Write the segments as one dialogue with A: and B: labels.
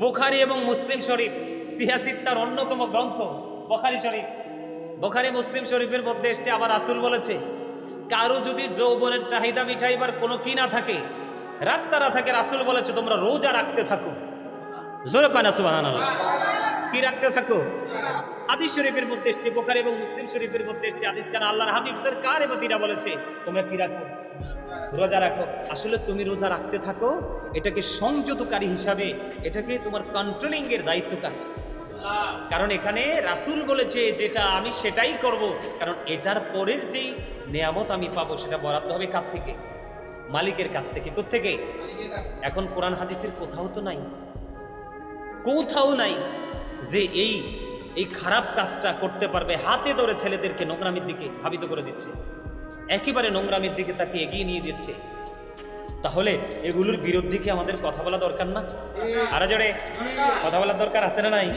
A: বুখারী এবং মুসলিম শরীফ সিয়াসিত্তার অন্যতম গ্রন্থ বুখারী শরীফ, বুখারী মুসলিম শরীফের মধ্যে এসছে, আবার রাসূল বলেছে কারো যদি যৌবনের চাহিদা মিটাইবার কোনো কি না থাকে, রাস্তা না থাকে, রাসূল বলেছে তোমরা রোজা রাখতে থাকো। জোরে কয় না সুবহানাল্লাহ। কি রাখতে থাকো? হাদিস শরীফের মধ্যে এসছে, বুখারী এবং মুসলিম শরীফের মধ্যে এসছে হাদিস, কারণ আল্লাহর হাবিব সরকার মদিনা বলেছে তোমরা কি রাখো? রোজা রাখো। আসলে তুমি রোজা রাখতে থাকো, এটাকে সংযতকারী হিসাবে, এটাকে তোমার কন্ট্রোলিং এর দায়িত্বকার। কারণ এখানে রাসূল বলেছে যেটা আমি সেটাই করব, কারণ এটার পরের যেই নিয়ামত আমি পাবো সেটা বরাদ্দ হবে কার থেকে? মালিকের কাছ থেকে। কোত্থেকে? এখন কোরআন হাদিসের কোথাও তো নাই, কোথাও নাই যে এই খারাপ কাজটা করতে পারবে। হাতে ধরে ছেলেদেরকে নোংরামির দিকে ধাবিত করে দিচ্ছে, একেবারে নোংরামির দিকে তাকে এগিয়ে নিয়ে দিচ্ছে। তাহলে এগুলোর বিরুদ্ধে কি আমাদের কথা বলা দরকার না? আরো জোরে কথা বলার দরকার আছে না নাই?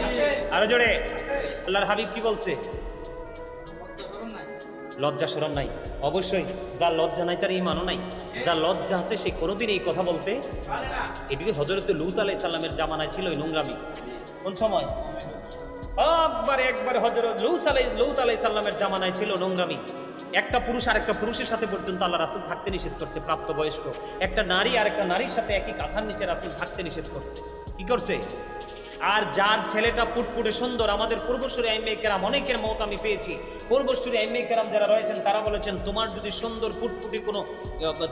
A: আরো জোরে। আল্লাহর হাবিব কি বলছে? লজ্জা শরম নাই। অবশ্যই যার লজ্জা নাই তার ঈমানও নাই। যার লজ্জা আছে সে কোনোদিন এই কথা বলতে পারে না। এটিকে হযরত লূত আলাইহিস সালামের জামানায় ছিল এই নোংরামি। কোন সময়? একবার হযরত লূত আলাইহিস সালামের জামানায় ছিল নোংরামি। একটা পুরুষ আর একটা পুরুষের সাথে পর্যন্ত আল্লাহ রাসূল থাকতে নিষেধ করছে, প্রাপ্তবয়স্ক। একটা নারী আর একটা নারীর সাথে একই কাঁথার নিচে রাসূল থাকতে নিষেধ করছে। কি করছে? আর যার ছেলেটা পুটপুটে সুন্দর, আমাদের পূর্বসূরি আইম্মায়ে কেরাম অনেকের মত আমি পেয়েছি, পূর্বসূরি আইম্মায়ে কেরাম যারা রয়েছেন তারা বলেছেন তোমার যদি সুন্দর পুটপুটি কোনো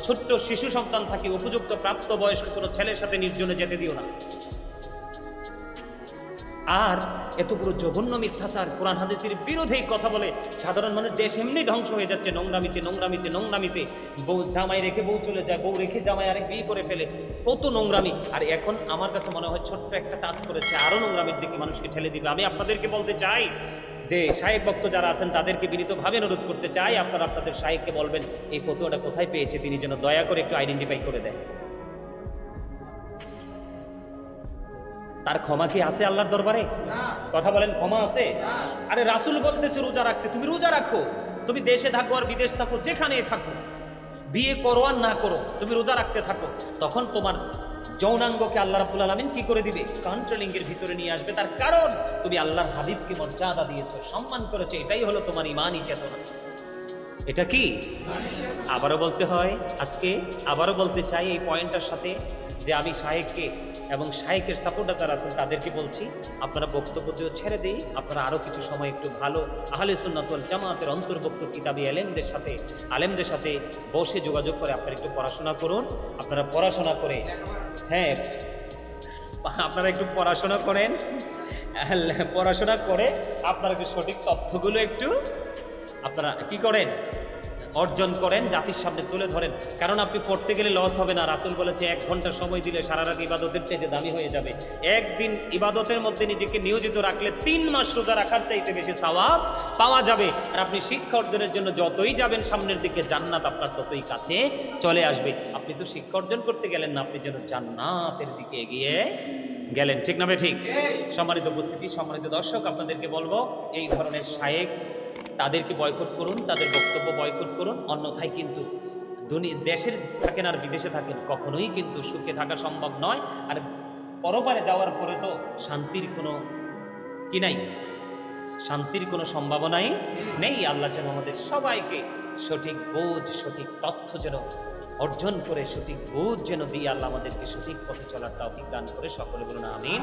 A: ছোট্ট শিশু সন্তান থাকে, উপযুক্ত প্রাপ্তবয়স্ক কোনো ছেলের সাথে নির্জনে যেতে দিও না। আর এত বড় জঘন্য মিথ্যাচার, কোরআন হাদিসের বিরোধী কথা বলে সাধারণ মানুষ দেশ এমনি ধ্বংস হয়ে যাচ্ছে নোংরামিতে নোংরামিতে নোংরামিতে। বউ জামাই রেখে বউ চলে যায়, বউ রেখে জামাই আরেক বিয়ে করে ফেলে, কত নোংরামি। আর এখন আমার কাছে মনে হয় ছোট্ট একটা টাচ করেছে, আরো নোংরামির দিকে মানুষকে ঠেলে দিবে। আমি আপনাদেরকে বলতে চাই যে শায়েখ ভক্ত যারা আছেন তাদেরকে বিনীতভাবে অনুরোধ করতে চাই, আপনারা আপনাদের শায়েখকে বলবেন এই ফতোয়াটা কোথায় পেয়েছে, তিনি যেন দয়া করে একটু আইডেন্টিফাই করে দেন। তার ক্ষমা কি আছে আল্লাহর দরবারে? কথা বলেন, ক্ষমা আছে? আরে রাসূল বলতেছে রোজা রাখতে, তুমি রোজা রাখো। তুমি দেশে থাকো আর বিদেশ থাকো, যেখানেই থাকো, বিয়ে করো আর না করো, তুমি রোজা রাখতে থাকো। তখন তোমার যৌনাঙ্গকে আল্লাহ রাব্বুল আলামিন কি করে দিবে? কন্ট্রোলিং এর ভিতরে নিয়ে আসবে। তার কারণ তুমি আল্লাহর হাবিবকে মর্যাদা দিয়েছো, সম্মান করেছো। এটাই হলো তোমার ঈমানি চেতনা। এটা কি? আবারও বলতে হয়, আজকে আবারও বলতে চাই এই পয়েন্টটার সাথে যে আমি শায়েখকে এবং শায়েখের সাপোর্টার যারা আছেন তাদেরকে বলছি, আপনারা বক্তব্য দিয়েও ছেড়ে দিই, আপনারা আরও কিছু সময় একটু ভালো আহলে সুন্নাত ওয়াল জামাতের অন্তর্ভুক্ত কিতাবি আলেমদের সাথে বসে যোগাযোগ করে আপনারা একটু পড়াশোনা করুন। আপনারা পড়াশোনা করে, হ্যাঁ আপনারা একটু পড়াশোনা করেন, পড়াশোনা করে আপনারা একটু সঠিক তথ্যগুলো একটু আপনারা কি করেন, অর্জন করেন, জাতির সামনে তুলে ধরেন। কারণ আপনি পড়তে গেলে লস হবে না। রাসূল বলেছে 1 ঘন্টা সময় দিলে সারা রাত ইবাদতের চাইতে দামি হয়ে যাবে। একদিন ইবাদতের মধ্যে নিজেকে নিয়োজিত রাখলে 3 মাস রোজা রাখার চাইতে বেশি সওয়াব পাওয়া যাবে। আর আপনি শিক্ষা অর্জনের জন্য যতই যাবেন সামনের দিকে, জান্নাত আপনার ততই কাছে চলে আসবে। আপনি তো শিক্ষা অর্জন করতে গেলেন না, আপনি যেন জান্নাতের দিকে এগিয়ে গেলেন। ঠিক না? ঠিক। সম্মানিত উপস্থিতি, সম্মানিত দর্শক, আপনাদেরকে বলবো এই ধরনের শায়েখ তাদেরকে বয়কট করুন, তাদের বক্তব্য বয়কট করুন। অন্যথায় কিন্তু দেশের থাকেন আর বিদেশে থাকেন, কখনোই কিন্তু সুখে থাকা সম্ভব নয়। আর পরপারে যাওয়ার পরে তো শান্তির কোনো কি নাই, শান্তির কোনো সম্ভাবনাই নেই। আল্লাহ যেন আমাদের সবাইকে সঠিক বোঝ, সঠিক তথ্য যেন অর্জন করে, সঠিক বোঝ যেন দিয়ে আল্লাহ আমাদেরকে সঠিক পথে চলার তৌফিক দান করে। সকলে বলুন আমিন।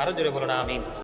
A: আরো জোরে বলুন আমিন।